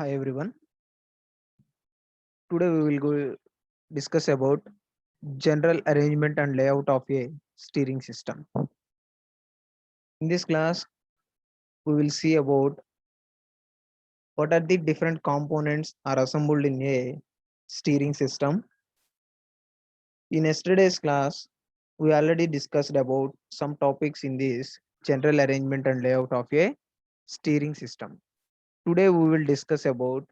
Hi everyone. Today we will go discuss about general arrangement and layout of a steering system. In this class, we will see about what are the different components are assembled in a steering system. In yesterday's class, we already discussed about some topics in this general arrangement and layout of a steering system. Today we will discuss about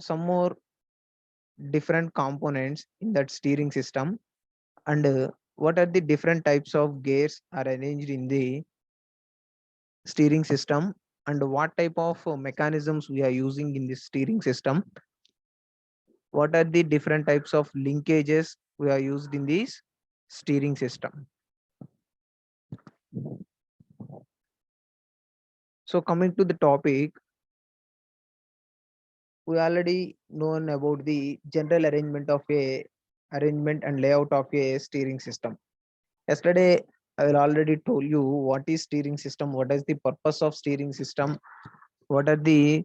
some more different components in that steering system and what are the different types of gears are arranged in the steering system and what type of mechanisms we are using in this steering system, what are the different types of linkages we are used in this steering system. So coming to the topic, we already known about the general arrangement and layout of a steering system. Yesterday I will already told you what is steering system, what is the purpose of steering system, what are the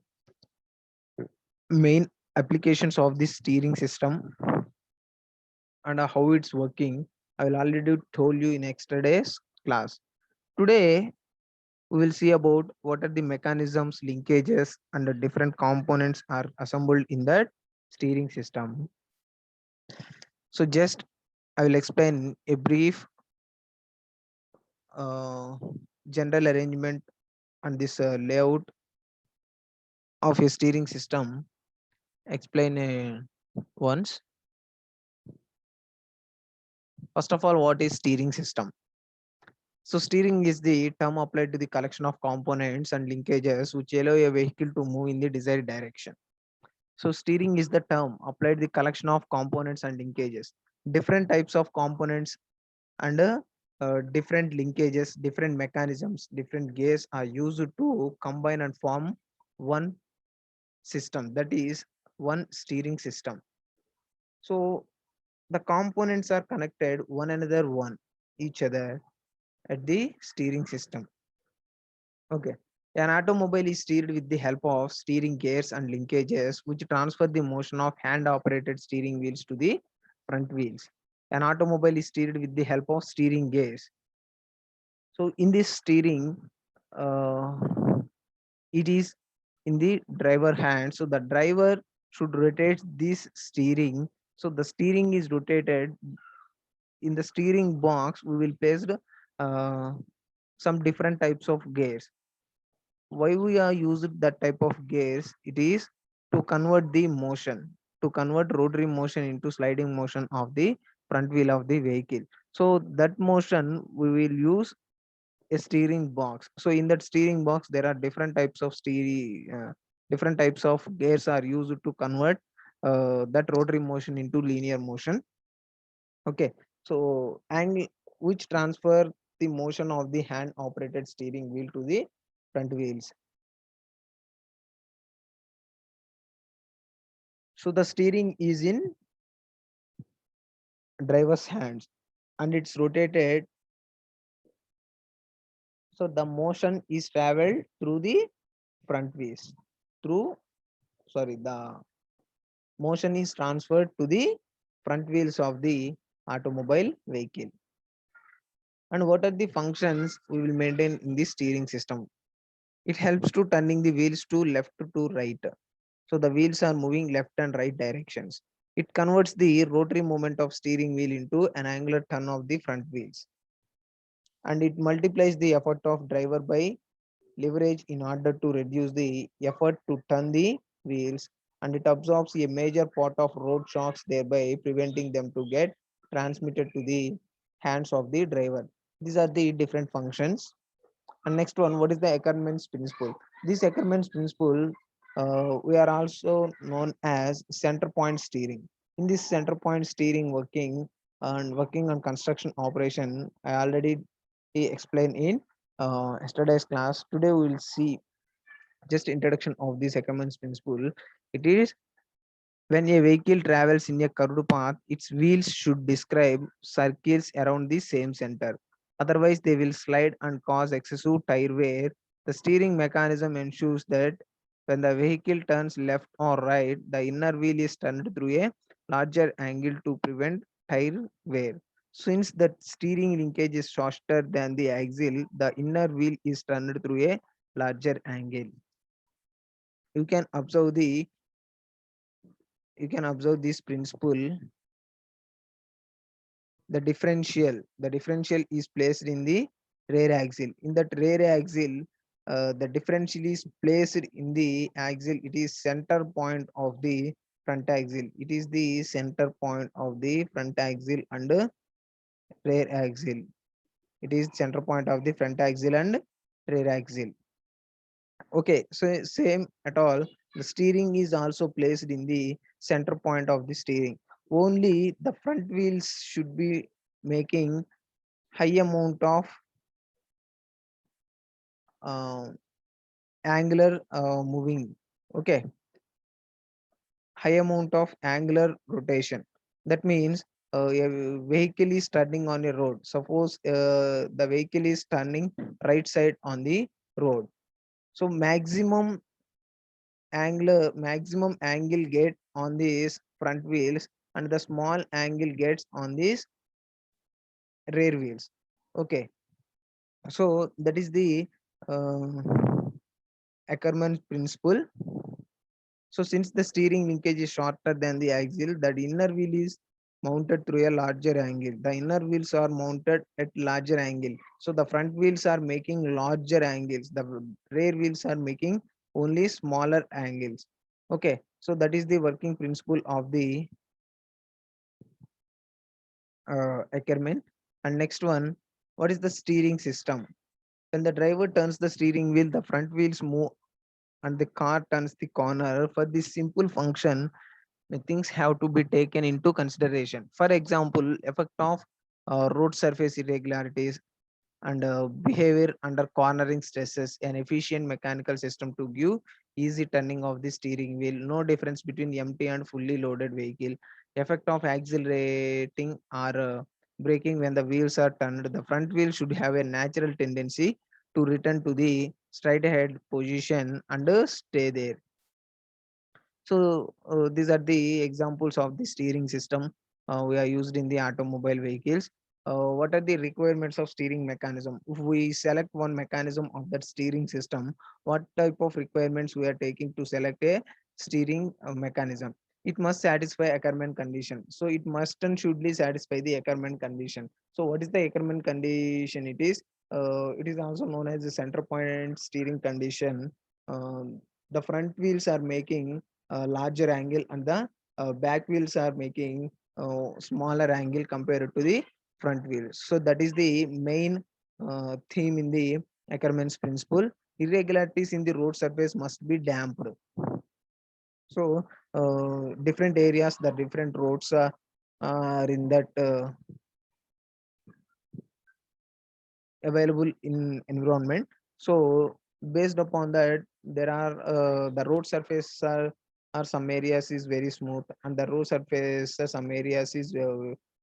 main applications of this steering system, and how it's working. I will already told you in yesterday's class. Today we will see about what are the mechanisms, linkages, and the different components are assembled in that steering system. So just I will explain a brief uh, general arrangement and this layout of a steering system. Explain once. First of all, what is steering system? So steering is the term applied to the collection of components and linkages which allow a vehicle to move in the desired direction. So steering is the term applied to the collection of components and linkages. Different types of components and different linkages, different mechanisms, different gears are used to combine and form one system, that is one steering system. So the components are connected one each other at the steering system. Okay. An automobile is steered with the help of steering gears and linkages, which transfer the motion of hand-operated steering wheels to the front wheels. An automobile is steered with the help of steering gears. So in this steering, uh, it is in the driver hand. So the driver should rotate this steering. So the steering is rotated. In the steering box, we will place uh, some different types of gears. Why we are used that type of gears? It is to convert the motion, to convert rotary motion into sliding motion of the front wheel of the vehicle. So that motion we will use a steering box. So in that steering box there are different types of different types of gears are used to convert that rotary motion into linear motion. Okay. So and which transfer the motion of the hand operated steering wheel to the front wheels. So the steering is in driver's hands and it's rotated. So the motion is traveled through the front wheels. Through, sorry, the motion is transferred to the front wheels of the automobile vehicle. And what are the functions we will maintain in the steering system? It helps to turning the wheels to left to right. So the wheels are moving left and right directions. It converts the rotary movement of steering wheel into an angular turn of the front wheels. And it multiplies the effort of driver by leverage in order to reduce the effort to turn the wheels, and it absorbs a major part of road shocks, thereby preventing them to get transmitted to the hands of the driver. These are the different functions. And next one, what is the Ackermann's principle? This Ackermann's principle, we are also known as center point steering. In this center point steering working on construction operation, I already explained in yesterday's class. Today we will see just introduction of this Ackermann's principle. It is when a vehicle travels in a curved path, its wheels should describe circles around the same center. Otherwise, they will slide and cause excessive tire wear. The steering mechanism ensures that when the vehicle turns left or right, the inner wheel is turned through a larger angle to prevent tire wear. Since the steering linkage is shorter than the axle, the inner wheel is turned through a larger angle. You can observe this principle. The differential is placed in the rear axle. In that rear axle, the differential is placed in the axle. It is center point of the front axle. It is the center point of the front axle and rear axle. It is center point of the front axle and rear axle. Okay, so same at all. The steering is also placed in the center point of the steering. Only the front wheels should be making high amount of uh, angular moving. Okay, high amount of angular rotation. That means a vehicle is turning on a road. Suppose the vehicle is turning right side on the road. So maximum angle get on these front wheels and the small angle gets on these rear wheels. Okay, so that is the uh, Ackerman's principle. So since the steering linkage is shorter than the axle, the inner wheel is mounted through a larger angle. The inner wheels are mounted at larger angle. So the front wheels are making larger angles. The rear wheels are making only smaller angles. Okay, so that is the working principle of the Ackerman. And next one, what is the steering system? When the driver turns the steering wheel, the front wheels move and the car turns the corner. For this simple function, the things have to be taken into consideration. For example, effect of road surface irregularities and behavior under cornering stresses, an efficient mechanical system to give easy turning of the steering wheel, no difference between empty and fully loaded vehicle, effect of accelerating or braking when the wheels are turned. The front wheel should have a natural tendency to return to the straight ahead position and stay there. So these are the examples of the steering system we are used in the automobile vehicles. What are the requirements of steering mechanism? If we select one mechanism of that steering system, what type of requirements we are taking to select a steering mechanism? It must satisfy Ackermann condition. So it must and should satisfy the Ackermann condition. So what is the Ackermann condition? It is also known as the center point steering condition. The front wheels are making larger angle and the back wheels are making smaller angle compared to the front wheels. So that is the main theme in the Ackermann's principle. Irregularities in the road surface must be damped. So different areas, the different roads are in that available in environment. So based upon that, there are the road surface are some areas is very smooth and the road surface some areas is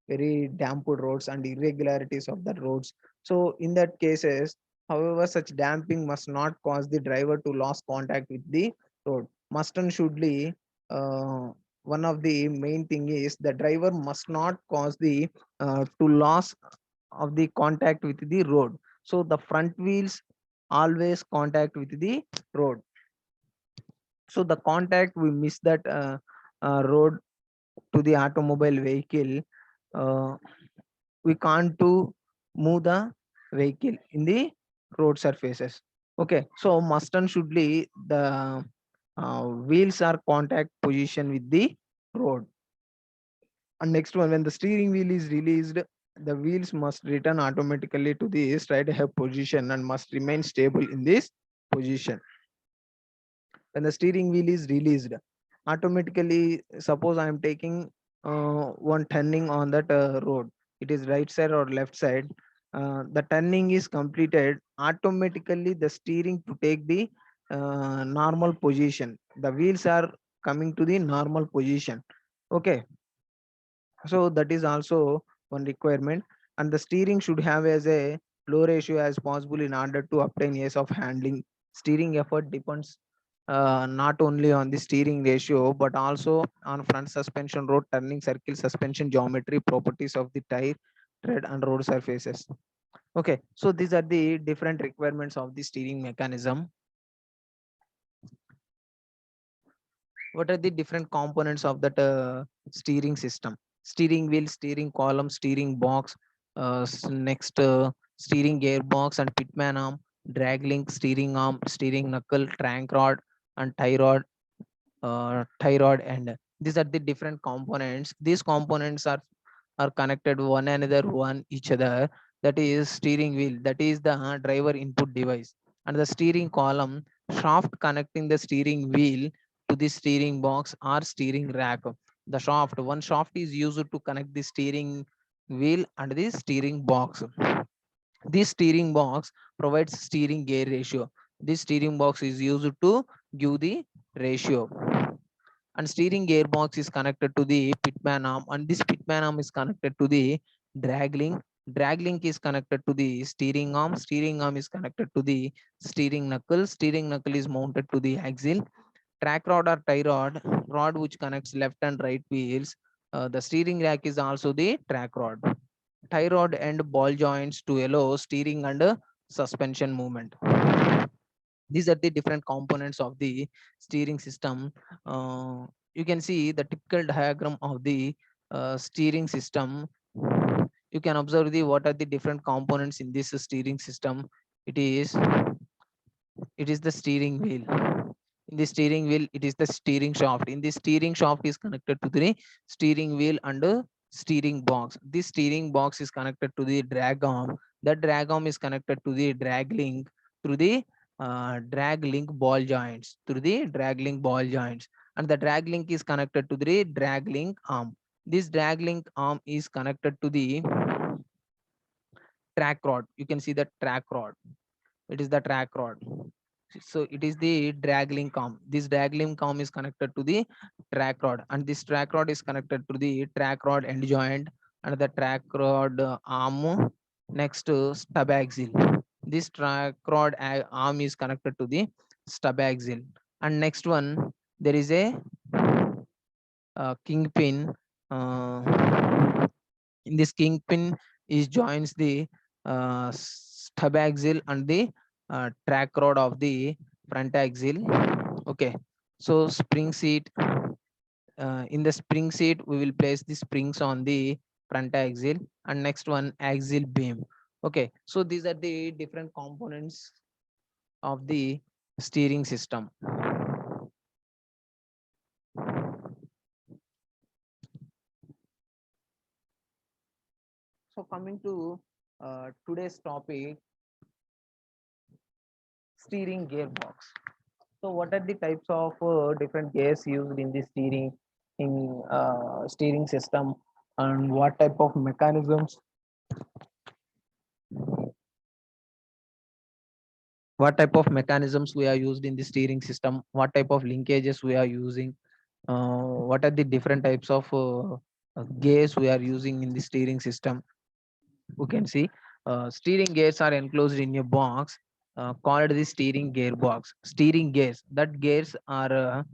very damped roads and irregularities of the roads. So in that cases, however, such damping must not cause the driver to lose contact with the road. Must and shouldly one of the main thing is the driver must not cause the to loss of the contact with the road. So the front wheels always contact with the road. So the contact we miss that road to the automobile vehicle, uh, we can't to move the vehicle in the road surfaces. Okay, so must and shouldly the wheels are contact position with the road. And next one, when the steering wheel is released, the wheels must return automatically to the straight ahead position and must remain stable in this position. When the steering wheel is released, automatically, suppose I am taking one turning on that road, it is right side or left side. The turning is completed, automatically the steering to take the normal position. The wheels are coming to the normal position. Okay, so that is also one requirement. And the steering should have as a low ratio as possible in order to obtain ease of handling Steering effort depends not only on the steering ratio but also on front suspension, road turning circle, suspension geometry, properties of the tire, tread and road surfaces. Okay, so these are the different requirements of the steering mechanism. What are the different components of that steering system? Steering wheel, steering column, steering box, next steering gearbox and pitman arm, drag link, steering arm, steering knuckle, crank rod and tie rod end. These are the different components. These components are connected one another, one each other. That is steering wheel, that is the driver input device, and the steering column, shaft connecting the steering wheel to the steering box or steering rack. The shaft, one shaft is used to connect the steering wheel and the steering box. This steering box provides steering gear ratio. This steering box is used to give the ratio. And steering gearbox is connected to the pitman arm, and this pitman arm is connected to the drag link. Drag link is connected to the steering arm. Steering arm is connected to the steering knuckle. Steering knuckle is mounted to the axle. Track rod or tie rod, rod which connects left and right wheels. The steering rack is also the track rod. Tie rod and ball joints to allow steering and suspension movement. These are the different components of the steering system. You can see the typical diagram of the steering system. You can observe the what are the different components in this steering system. It is it is the steering wheel. In the steering wheel, it is the steering shaft. In the steering shaft is connected to the steering wheel and steering box. This steering box is connected to the drag arm. That drag arm is connected to the drag link through the drag link ball joints, and the drag link is connected to the drag link arm. This drag link arm is connected to the track rod. You can see the track rod. It is the track rod. So it is the drag link arm. This drag link arm is connected to the track rod, and this track rod is connected to the track rod end joint and the track rod arm. Next stub axle. This track rod arm is connected to the stub axle. And next one, there is a kingpin. In this kingpin is joins the stub axle and the track rod of the front axle. Okay, so spring seat. In the spring seat, we will place the springs on the front axle, and next one axle beam. Okay, so these are the different components of the steering system. So coming to today's topic, steering gearbox. So what are the types of different gears used in the steering system, and what type of mechanisms we are used in the steering system, what type of linkages we are using, what are the different types of gears we are using in the steering system. You can see steering gears are enclosed in a box called the steering gearbox. Steering gears, that gears are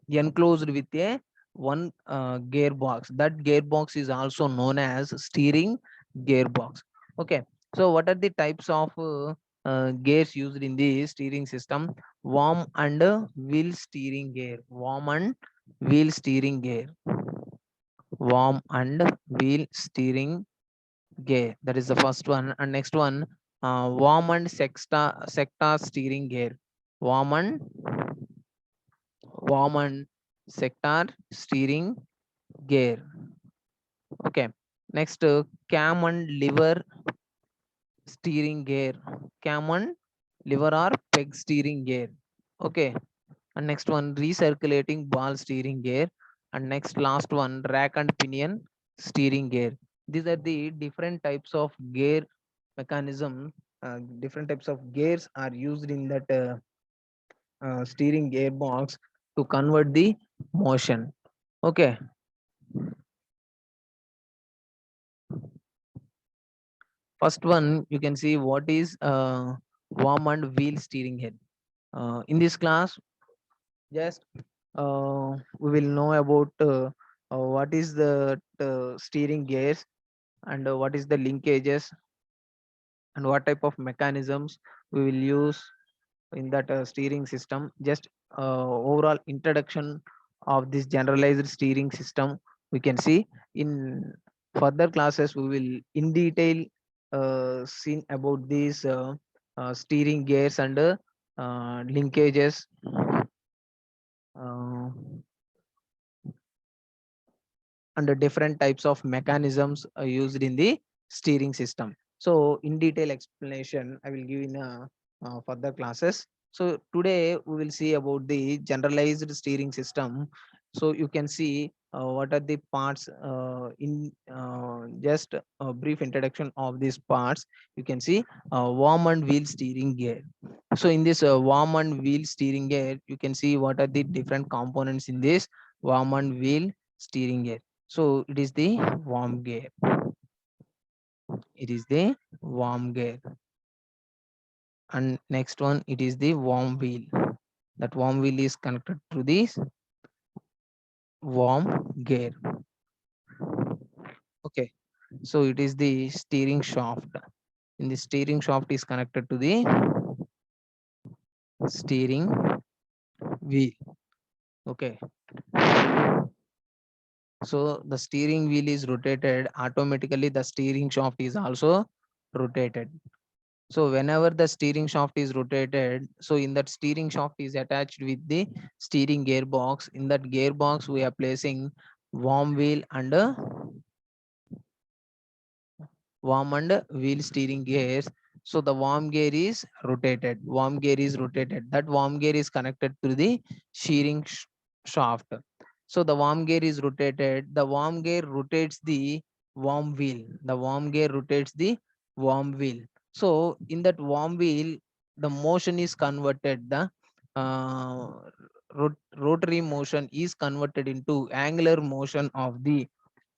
enclosed with a one gearbox. That gearbox is also known as steering gearbox. Okay, so what are the types of gears used in the steering system? Worm and wheel steering gear. Worm and wheel steering gear. Worm and wheel steering gear. That is the first one. And next one, worm and sector steering gear. Worm and sector steering gear. Okay. Next, cam and lever steering gear. Cam and lever or peg steering gear. Okay. And next one, recirculating ball steering gear. And next, last one, rack and pinion steering gear. These are the different types of gear mechanism. Different types of gears are used in that steering gearbox to convert the motion. Okay, first one, you can see what is worm and wheel steering gear. In this class, just we will know about what is the steering gears and what is the linkages and what type of mechanisms we will use in that steering system. Just overall introduction of this generalized steering system we can see. In further classes we will in detail see about these steering gears and linkages, uh, and the different types of mechanisms are used in the steering system. So in detail explanation I will give in further classes. So today we will see about the generalized steering system. So you can see what are the parts in just a brief introduction of these parts. You can see worm and wheel steering gear. So in this worm and wheel steering gear, you can see what are the different components in this worm and wheel steering gear. So it is the worm gear. It is the worm gear. And next one, it is the worm wheel. That worm wheel is connected to this worm gear. Okay. So it is the steering shaft. In the steering shaft is connected to the steering wheel. Okay. So the steering wheel is rotated automatically. The steering shaft is also rotated. So whenever the steering shaft is rotated, so in that steering shaft is attached with the steering gearbox. In that gearbox, we are placing worm wheel and worm and wheel steering gears. So the worm gear is rotated. Worm gear is rotated. That worm gear is connected to the steering shaft. So the worm gear is rotated. The worm gear rotates the worm wheel. The worm gear rotates the worm wheel. So in that worm wheel, the motion is converted. The uh, rotary motion is converted into angular motion of the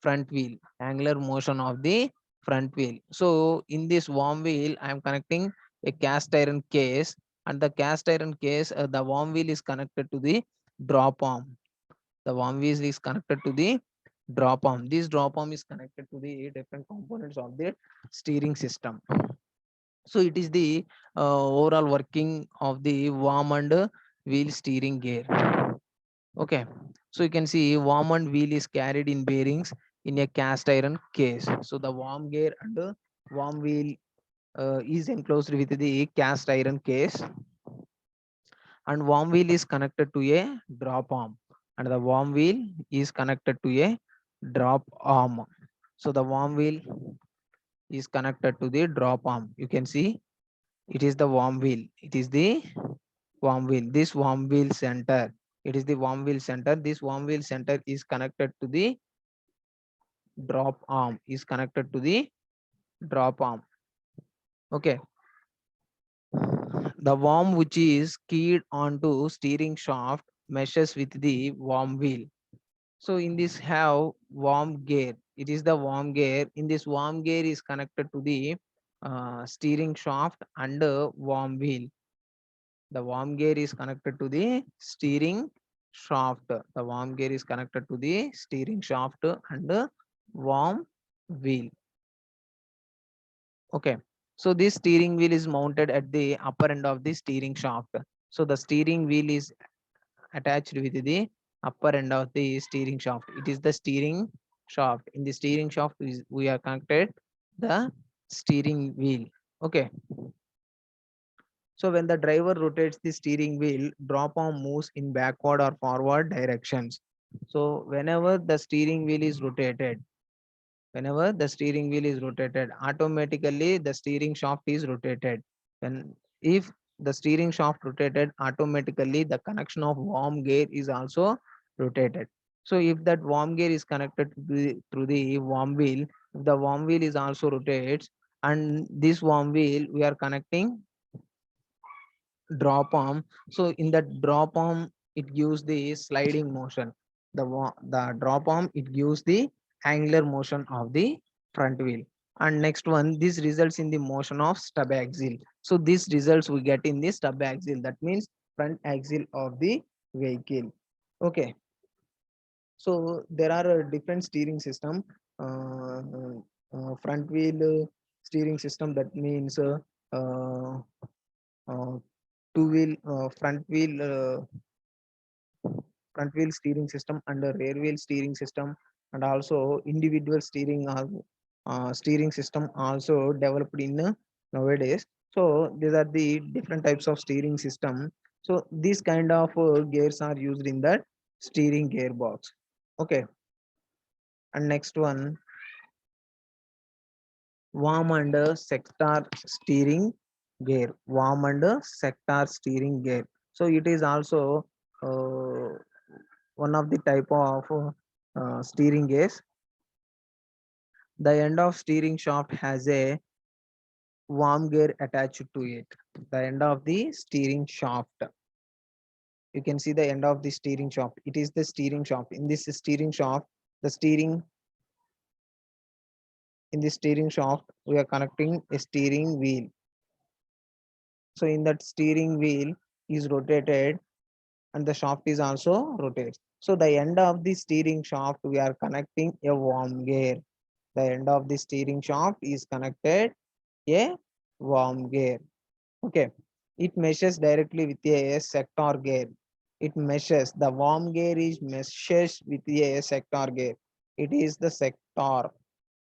front wheel. Angular motion of the front wheel. So in this worm wheel, I am connecting a cast iron case, and the cast iron case, the worm wheel is connected to the drop arm. The worm wheel is connected to the drop arm. This drop arm is connected to the different components of the steering system. So it is the overall working of the worm and wheel steering gear. Okay, so you can see worm and wheel is carried in bearings in a cast iron case. So the worm gear and worm wheel is enclosed with the cast iron case, and worm wheel is connected to a drop arm, and the worm wheel is connected to a drop arm. So the worm wheel is connected to the drop arm. You can see it is the worm wheel. It is the worm wheel. This worm wheel center. It is the worm wheel center. This worm wheel center is connected to the drop arm. Is connected to the drop arm. Okay. The worm which is keyed onto steering shaft meshes with the worm wheel. So in this have worm gear. It is the worm gear. In this worm gear is connected to the steering shaft and worm wheel. The worm gear is connected to the steering shaft. The worm gear is connected to the steering shaft and worm wheel. Okay. So this steering wheel is mounted at the upper end of the steering shaft. So the steering wheel is attached with the upper end of the steering shaft. It is the steering shaft. In the steering shaft, we are connected the steering wheel. Okay. So when the driver rotates the steering wheel, drop arm moves in backward or forward directions. So whenever the steering wheel is rotated, automatically the steering shaft is rotated. And if the steering shaft rotated, automatically the connection of worm gear is also rotated. So if that worm gear is connected to through the worm wheel, if the worm wheel is also rotates, and this worm wheel we are connecting drop arm. So in that drop arm, it gives the sliding motion. The drop arm, it gives the angular motion of the front wheel. And next one, this results in the motion of stub axle. So this results we get in the stub axle, that means front axle of the vehicle. Okay, so there are different steering system. Front wheel steering system, that means uh, uh, two wheel front wheel steering system and a rear wheel steering system, and also individual steering system also developed in nowadays. So these are the different types of steering system. So these kind of gears are used in that steering gearbox. Okay, and next one, warm and sector steering gear. Warm and sector steering gear. So it is also uh, one of the type of steering gears. The end of steering shaft has a worm gear attached to it. The end of the steering shaft. You can see the end of the steering shaft. It is the steering shaft. In this steering shaft, the steering in the steering shaft, we are connecting a steering wheel. So in that steering wheel is rotated and the shaft is also rotates. So the end of the steering shaft, we are connecting a worm gear. The end of the steering shaft is connected a worm gear. Okay, it meshes directly with a sector gear. It meshes, the worm gear is meshes with a sector gear. It is the sector.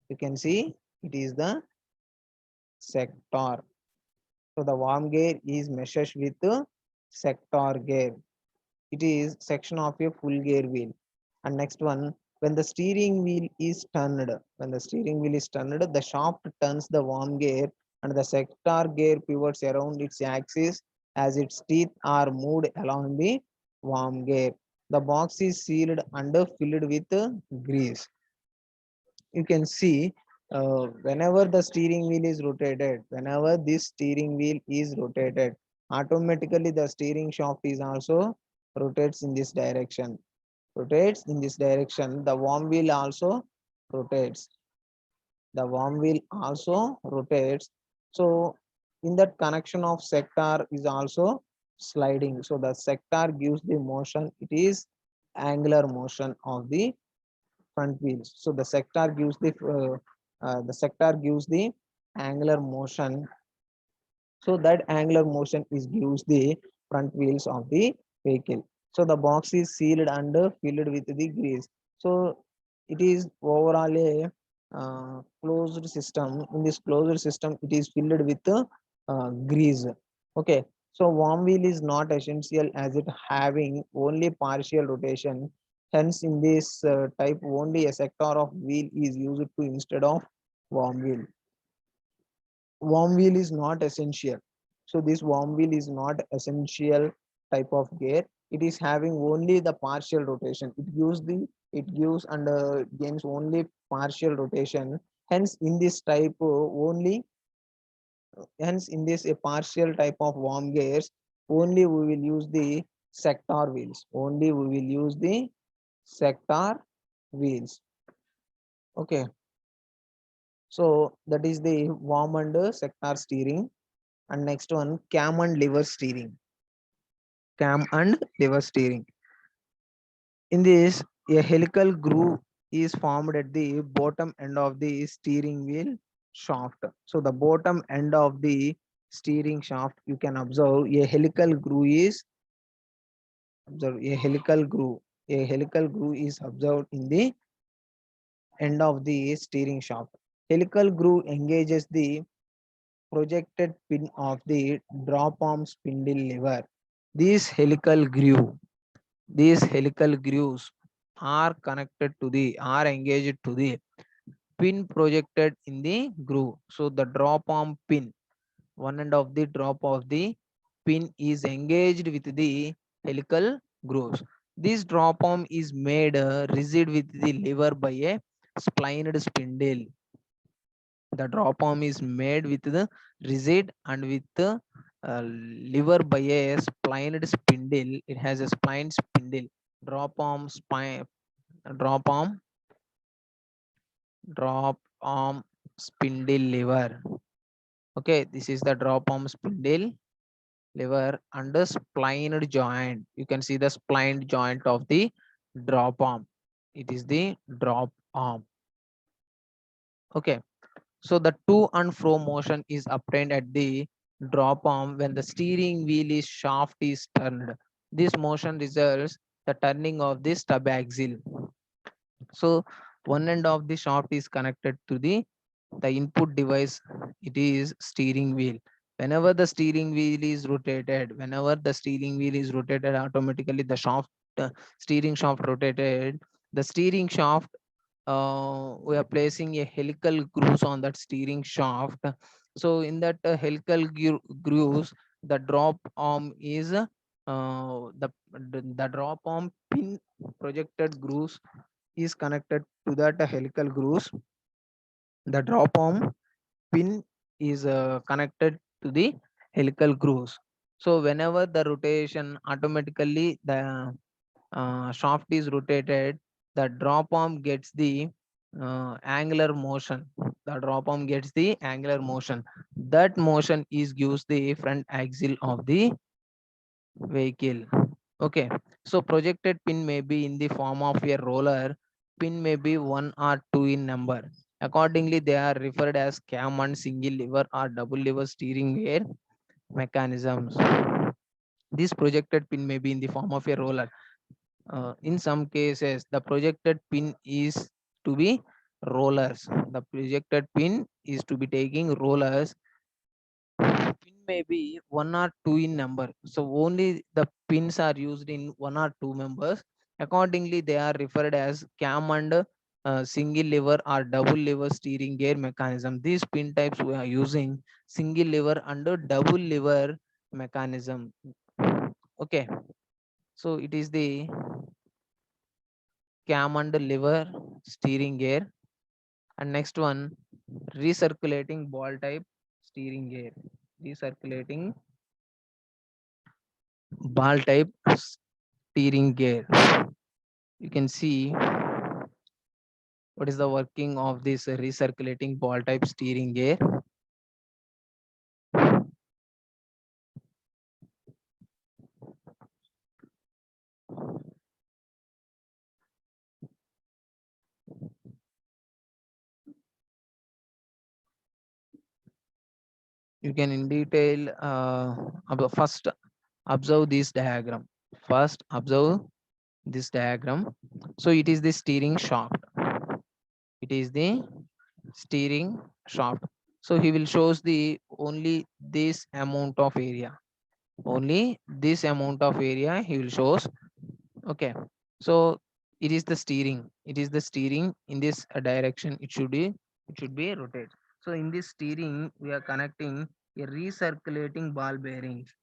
You can see it is the sector. So the worm gear is meshes with the sector gear. It is section of a full gear wheel. And next one, when the steering wheel is turned, the shaft turns the worm gear and the sector gear pivots around its axis as its teeth are moved along the worm gear. The box is sealed and filled with grease. You can see whenever the steering wheel is rotated, whenever this steering wheel is rotated, automatically the steering shaft is also rotates in this direction. Rotates in this direction. The worm wheel also rotates. The worm wheel also rotates. So in that connection of sector is also sliding. So the sector gives the motion. It is angular motion of the front wheels. So the sector gives the angular motion. So that angular motion is gives the front wheels of the vehicle. So the box is sealed and filled with the grease. So it is overall a closed system. In this closed system, it is filled with grease. Okay. So worm wheel is not essential as it having only partial rotation. Hence, in this type, only a sector of wheel is used to instead of worm wheel. Worm wheel is not essential. So this worm wheel is not essential type of gear. It is having only the partial rotation. It gives and gains only partial rotation. Hence in this type only hence in this a partial type of worm gears, only we will use the sector wheels. Only we will use the sector wheels. Okay. So that is the worm and sector steering. And next one, cam and lever steering. Cam and lever steering. In this, a helical groove is formed at the bottom end of the steering wheel shaft. So the bottom end of the steering shaft, you can observe a helical groove is observed. A helical groove. A helical groove is observed in the end of the steering shaft. Helical groove engages the projected pin of the drop arm spindle lever. These helical groove, these helical grooves are engaged to the pin projected in the groove. So the drop arm pin, one end of the drop of the pin is engaged with the helical grooves. This drop arm is made rigid with the lever by a splined spindle. The drop arm is made with the rigid and with the lever by a splined spindle. It has a splined spindle. Drop arm spine, drop arm, drop arm spindle lever. Okay, this is the drop arm spindle lever and the splined joint. You can see the splined joint of the drop arm. It is the drop arm. Okay, so the to and fro motion is obtained at the drop arm when the steering wheel is shaft is turned. This motion results the turning of the stub axle. So one end of the shaft is connected to the input device. It is steering wheel. Whenever the steering wheel is rotated, automatically the shaft, steering shaft rotated. The steering shaft, we are placing a helical grooves on that steering shaft. So in that helical grooves, the drop arm is the drop arm pin projected grooves is connected to that helical grooves. The drop arm pin is connected to the helical grooves. So whenever the rotation, automatically the shaft is rotated, the drop arm gets the angular motion. The drop arm gets the angular motion. That motion is gives the front axle of the vehicle. Okay, so projected pin may be in the form of a roller. Pin may be one or two in number. Accordingly, they are referred as cam and single lever or double lever steering gear mechanisms. This projected pin may be in the form of a roller. In some cases, the projected pin is to be rollers. The projected pin is to be taking rollers. Pin may be one or two in number. So only the pins are used in one or two members. Accordingly, they are referred as cam and single lever or double lever steering gear mechanism. These pin types we are using single lever and double lever mechanism. Okay, so it is the cam and lever steering gear. And next one, recirculating ball type steering gear. Recirculating ball type steering gear. You can see what is the working of this recirculating ball type steering gear. You can in detail first observe this diagram. First observe this diagram. So it is the steering shaft. It is the steering shaft. So he will shows the only this amount of area. Only this amount of area he will shows. Okay. So it is the steering. It is the steering in this direction. It should be rotate. So in this steering, we are connecting a recirculating ball bearings.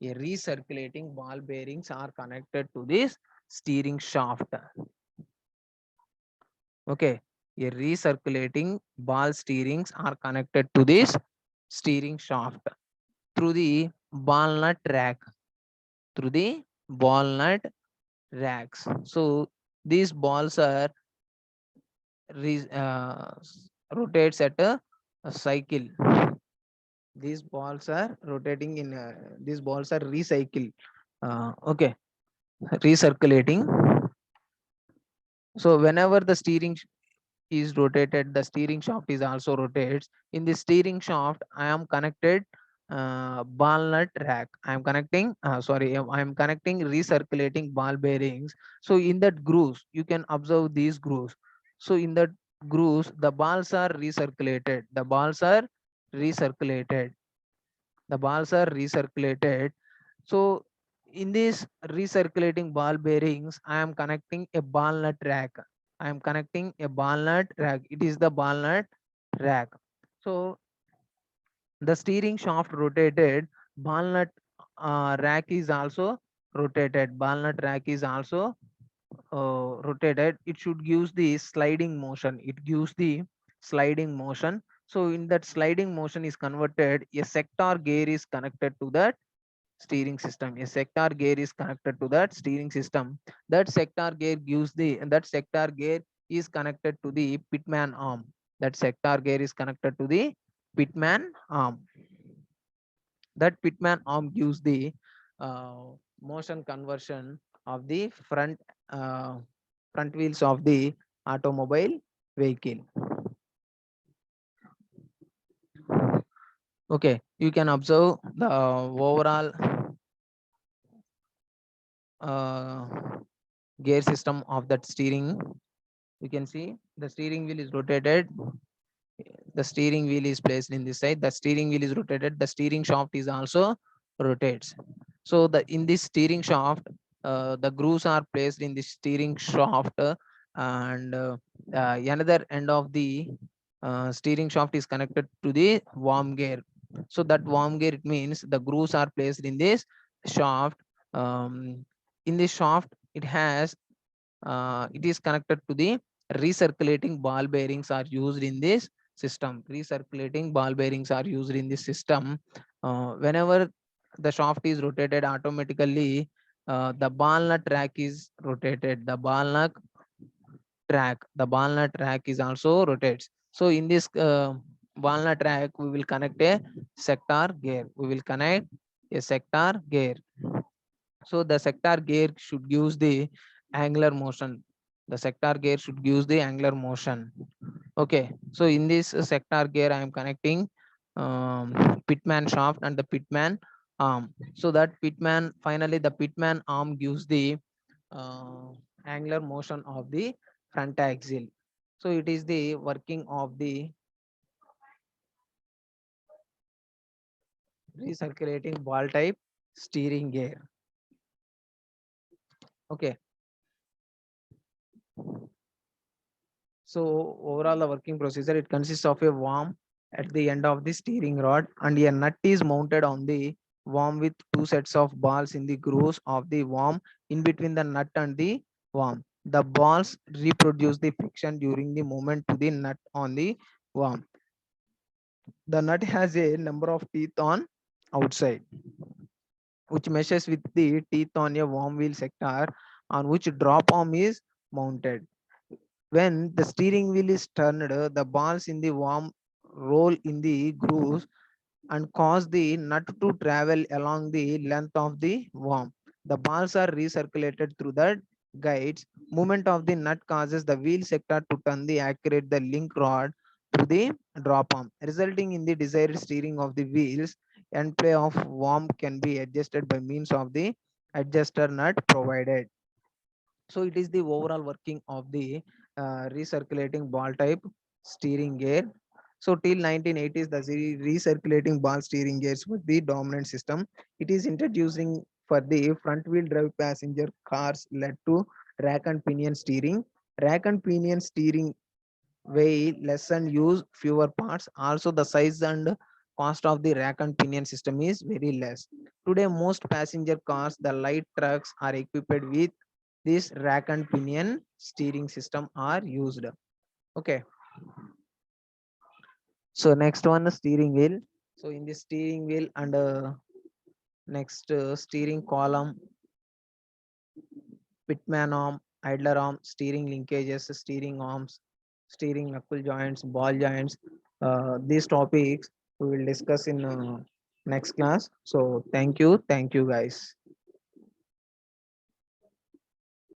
A recirculating ball bearings are connected to this steering shaft. Okay, a recirculating ball steerings are connected to this steering shaft through the ball nut rack. Through the ball nut racks. So these balls are rotates at a cycle. These balls are rotating in. These balls are recycle. Okay, recirculating. So whenever the steering is rotated, the steering shaft is also rotates. In the steering shaft, I am connected ball nut rack. I am connecting, I am connecting recirculating ball bearings. So in that grooves, you can observe these grooves. So in that grooves, the balls are recirculated. The balls are recirculated. The balls are recirculated. So in this recirculating ball bearings, I am connecting a ball nut rack. I am connecting a ball nut rack. It is the ball nut rack. So the steering shaft rotated, ball nut rack is also rotated. Ball nut rack is also rotated. It should gives the sliding motion. It gives the sliding motion. So in that sliding motion is converted, a sector gear is connected to that steering system. A sector gear is connected to that steering system. That sector gear is connected to the pitman arm. That sector gear is connected to the pitman arm. That pitman arm gives the motion conversion of the front wheels of the automobile vehicle. Okay, you can observe the overall uh, gear system of that steering. You can see the steering wheel is rotated. The steering wheel is placed in this side. The steering wheel is rotated. The steering shaft is also rotates. So the in this steering shaft, the grooves are placed in the steering shaft, and another end of the steering shaft is connected to the worm gear. So that worm gear, it means the grooves are placed in this shaft. In this shaft, it is connected to the recirculating ball bearings are used in this system. Recirculating ball bearings are used in this system. Whenever the shaft is rotated automatically, the ball nut track is rotated. The ball nut track is also rotates. So in this ball nut track, we will connect a sector gear. We will connect a sector gear. So the sector gear should use the angular motion. The sector gear should use the angular motion. Okay, so in this sector gear, I am connecting pitman shaft and the pitman arm. So that pitman, finally the pitman arm gives the uh, angular motion of the front axle. So it is the working of the recirculating ball type steering gear. Okay, so overall the working procedure, it consists of a worm at the end of the steering rod, and a nut is mounted on the worm with two sets of balls in the grooves of the worm in between the nut and the worm. The balls reproduce the friction during the movement to the nut on the worm. The nut has a number of teeth on outside, which meshes with the teeth on a worm wheel sector on which drop arm is mounted. When the steering wheel is turned, the balls in the worm roll in the grooves and cause the nut to travel along the length of the worm. The balls are recirculated through the guides. Movement of the nut causes the wheel sector to turn the accurate the link rod to the drop arm, resulting in the desired steering of the wheels. End play of worm can be adjusted by means of the adjuster nut provided. So it is the overall working of the recirculating ball type steering gear. So till 1980s, the recirculating ball steering gears was the dominant system. It is introducing for the front wheel drive passenger cars led to rack and pinion steering. Rack and pinion steering weigh less and use fewer parts. Also, the size and cost of the rack and pinion system is very less. Today, most passenger cars, the light trucks are equipped with this rack and pinion steering system are used. Okay. So next one, steering wheel. So in the steering wheel and next steering column, pitman arm, idler arm, steering linkages, steering arms, steering knuckle joints, ball joints. These topics we will discuss in next class. So thank you guys.